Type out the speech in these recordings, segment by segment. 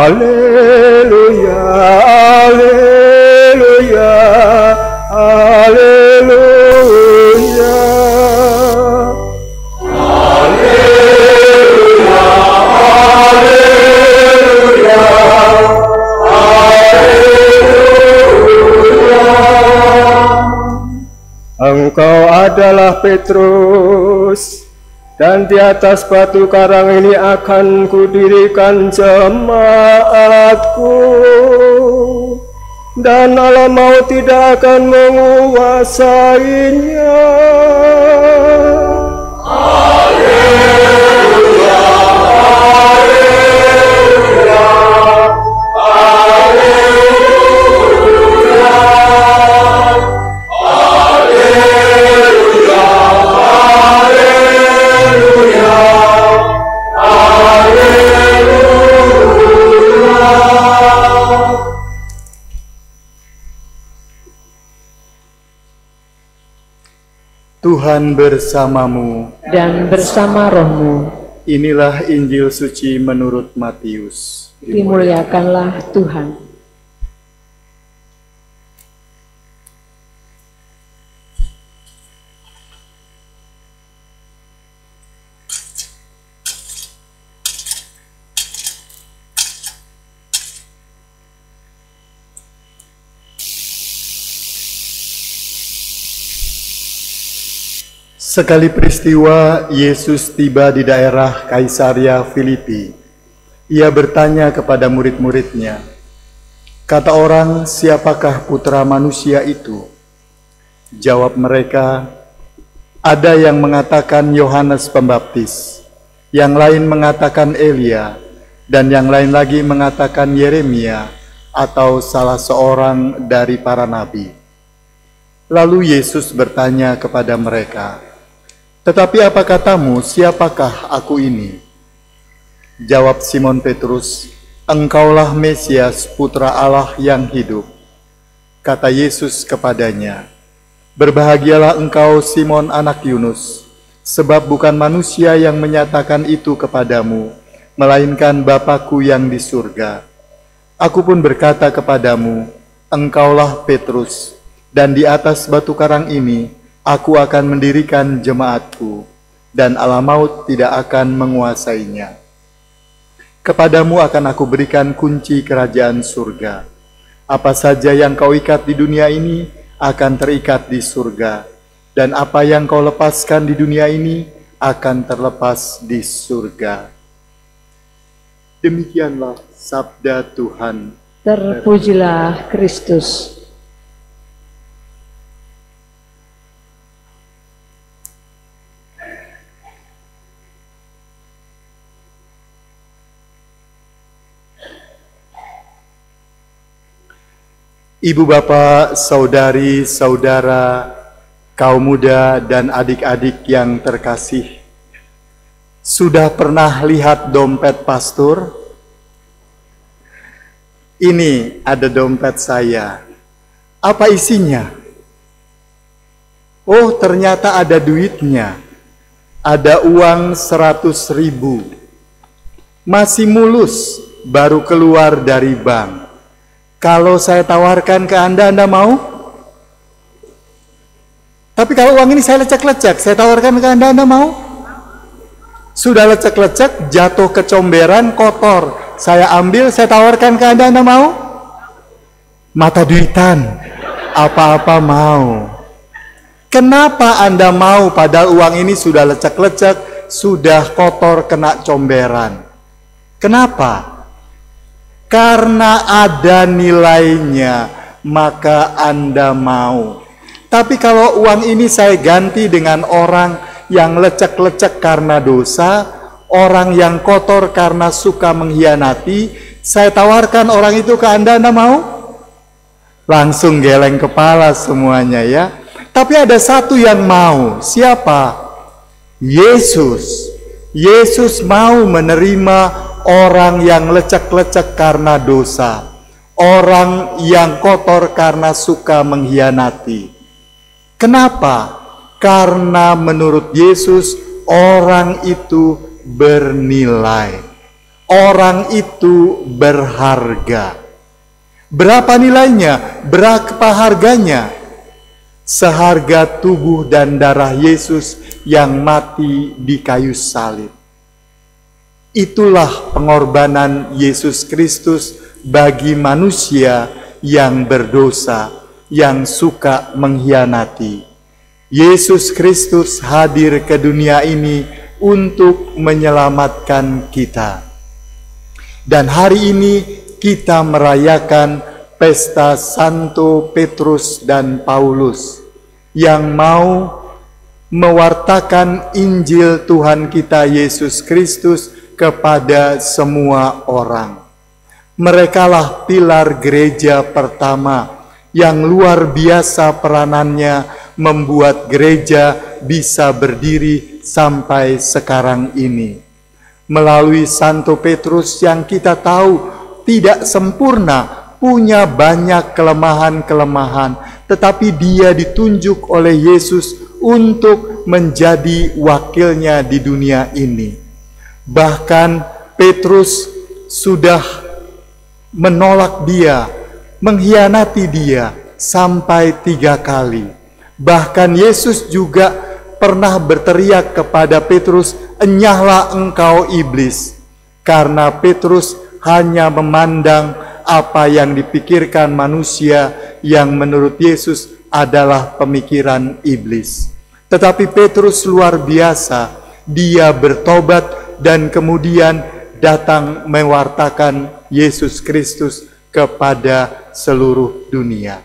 Haleluya, haleluya, haleluya. Haleluya, haleluya, haleluya. Engkau adalah Petrus, dan di atas batu karang ini akan kudirikan jemaatku, dan alam maut tidak akan menguasainya. Haleluya, haleluya, haleluya, haleluya, haleluya, haleluya. Tuhan bersamamu dan bersama rohmu. Inilah Injil suci menurut Matius. Dimuliakanlah Tuhan. Sekali peristiwa, Yesus tiba di daerah Kaisaria Filipi. Ia bertanya kepada murid-muridnya, "Kata orang, siapakah putra manusia itu?" Jawab mereka, "Ada yang mengatakan Yohanes Pembaptis, yang lain mengatakan Elia, dan yang lain lagi mengatakan Yeremia atau salah seorang dari para nabi." Lalu Yesus bertanya kepada mereka, "Tetapi apa katamu, siapakah aku ini?" Jawab Simon Petrus, "Engkaulah Mesias, putra Allah yang hidup." Kata Yesus kepadanya, "Berbahagialah engkau Simon anak Yunus, sebab bukan manusia yang menyatakan itu kepadamu, melainkan Bapa-Ku yang di surga. Aku pun berkata kepadamu, engkaulah Petrus, dan di atas batu karang ini Aku akan mendirikan jemaatku, dan alam maut tidak akan menguasainya. Kepadamu akan aku berikan kunci kerajaan surga. Apa saja yang kau ikat di dunia ini akan terikat di surga, dan apa yang kau lepaskan di dunia ini akan terlepas di surga." Demikianlah sabda Tuhan. Terpujilah Kristus. Ibu bapak, saudari, saudara, kaum muda dan adik-adik yang terkasih, sudah pernah lihat dompet pastor? Ini ada dompet saya. Apa isinya? Oh, ternyata ada duitnya. Ada uang 100.000. Masih mulus, baru keluar dari bank. Kalau saya tawarkan ke Anda, Anda mau? Tapi kalau uang ini saya lecek-lecek, saya tawarkan ke Anda, Anda mau? Sudah lecek-lecek, jatuh ke comberan, kotor. Saya ambil, saya tawarkan ke Anda, Anda mau? Mata duitan, apa-apa mau. Kenapa Anda mau padahal uang ini sudah lecek-lecek, sudah kotor, kena comberan? Kenapa? Karena ada nilainya, maka Anda mau. Tapi kalau uang ini saya ganti dengan orang yang lecek-lecek karena dosa, orang yang kotor karena suka mengkhianati, saya tawarkan orang itu ke Anda, Anda mau? Langsung geleng kepala semuanya ya. Tapi ada satu yang mau. Siapa? Yesus. Yesus mau menerima orang yang lecek-lecek karena dosa, orang yang kotor karena suka mengkhianati. Kenapa? Karena menurut Yesus orang itu bernilai. orang itu berharga. Berapa nilainya? Berapa harganya? Seharga tubuh dan darah Yesus yang mati di kayu salib. Itulah pengorbanan Yesus Kristus bagi manusia yang berdosa, yang suka mengkhianati. Yesus Kristus hadir ke dunia ini untuk menyelamatkan kita. Dan hari ini kita merayakan pesta Santo Petrus dan Paulus yang mau mewartakan Injil Tuhan kita Yesus Kristus kepada semua orang. Merekalah pilar gereja pertama yang luar biasa peranannya membuat gereja bisa berdiri sampai sekarang ini. Melalui Santo Petrus yang kita tahu tidak sempurna, punya banyak kelemahan-kelemahan, tetapi dia ditunjuk oleh Yesus untuk menjadi wakilnya di dunia ini. Bahkan Petrus sudah menolak dia, mengkhianati dia sampai 3 kali. Bahkan Yesus juga pernah berteriak kepada Petrus, "Enyahlah engkau iblis," karena Petrus hanya memandang apa yang dipikirkan manusia yang menurut Yesus adalah pemikiran iblis. Tetapi Petrus luar biasa, dia bertobat dan kemudian datang mewartakan Yesus Kristus kepada seluruh dunia.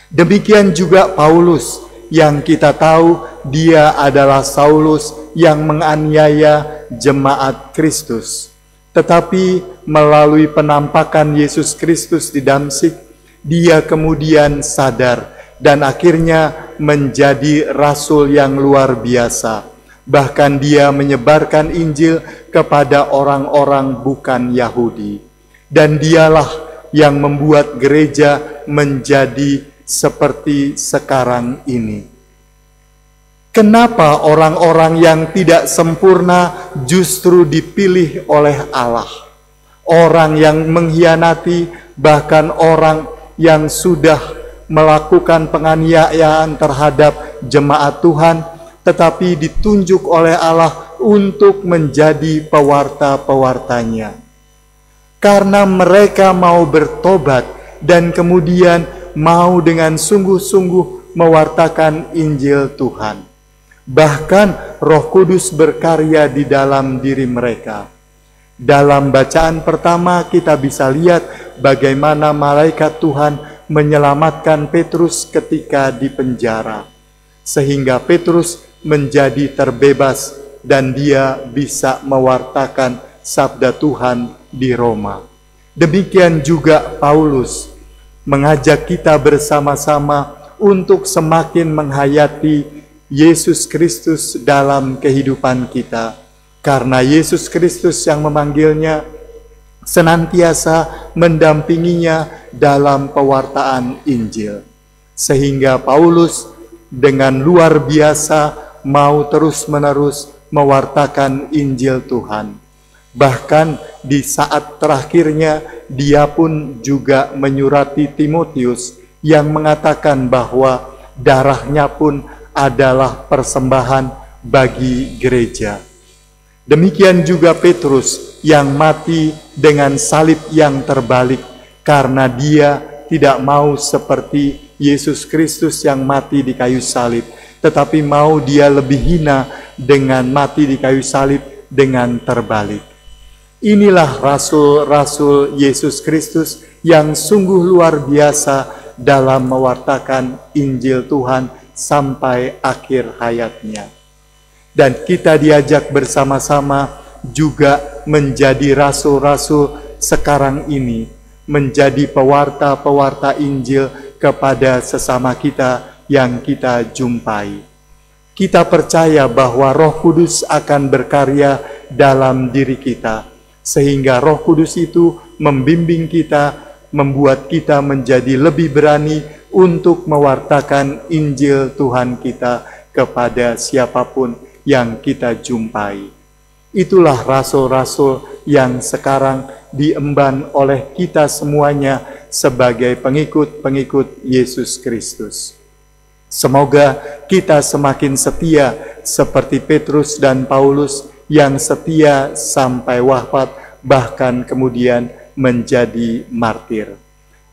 Demikian juga Paulus yang kita tahu dia adalah Saulus yang menganiaya jemaat Kristus. Tetapi melalui penampakan Yesus Kristus di Damsik, dia kemudian sadar dan akhirnya menjadi rasul yang luar biasa. Bahkan dia menyebarkan Injil kepada orang-orang bukan Yahudi. Dan dialah yang membuat gereja menjadi seperti sekarang ini. Kenapa orang-orang yang tidak sempurna justru dipilih oleh Allah? Orang yang mengkhianati, bahkan orang yang sudah melakukan penganiayaan terhadap jemaat Tuhan, tetapi ditunjuk oleh Allah untuk menjadi pewarta-pewartanya. Karena mereka mau bertobat dan kemudian mau dengan sungguh-sungguh mewartakan Injil Tuhan. Bahkan Roh Kudus berkarya di dalam diri mereka. Dalam bacaan pertama kita bisa lihat bagaimana malaikat Tuhan menyelamatkan Petrus ketika di penjara. Sehingga Petrus menjadi terbebas dan dia bisa mewartakan sabda Tuhan di Roma. Demikian juga Paulus mengajak kita bersama-sama untuk semakin menghayati Yesus Kristus dalam kehidupan kita. Karena Yesus Kristus yang memanggilnya senantiasa mendampinginya dalam pewartaan Injil. Sehingga Paulus dengan luar biasa mau terus-menerus mewartakan Injil Tuhan. Bahkan di saat terakhirnya dia pun juga menyurati Timotius yang mengatakan bahwa darahnya pun adalah persembahan bagi gereja. Demikian juga Petrus yang mati dengan salib yang terbalik karena dia tidak mau seperti Yesus Kristus yang mati di kayu salib, tetapi mau dia lebih hina dengan mati di kayu salib dengan terbalik. Inilah rasul-rasul Yesus Kristus yang sungguh luar biasa dalam mewartakan Injil Tuhan sampai akhir hayatnya. Dan kita diajak bersama-sama juga menjadi rasul-rasul sekarang ini, menjadi pewarta-pewarta Injil kepada sesama kita yang kita jumpai. Kita percaya bahwa Roh Kudus akan berkarya dalam diri kita, sehingga Roh Kudus itu membimbing kita, membuat kita menjadi lebih berani untuk mewartakan Injil Tuhan kita kepada siapapun yang kita jumpai. Itulah rasul-rasul yang sekarang diemban oleh kita semuanya sebagai pengikut-pengikut Yesus Kristus. Semoga kita semakin setia seperti Petrus dan Paulus yang setia sampai wafat, bahkan kemudian menjadi martir.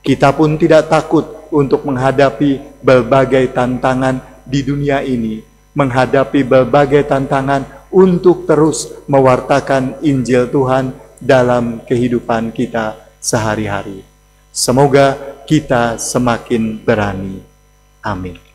Kita pun tidak takut untuk menghadapi berbagai tantangan di dunia ini, menghadapi berbagai tantangan untuk terus mewartakan Injil Tuhan dalam kehidupan kita sehari-hari. Semoga kita semakin berani. Amin.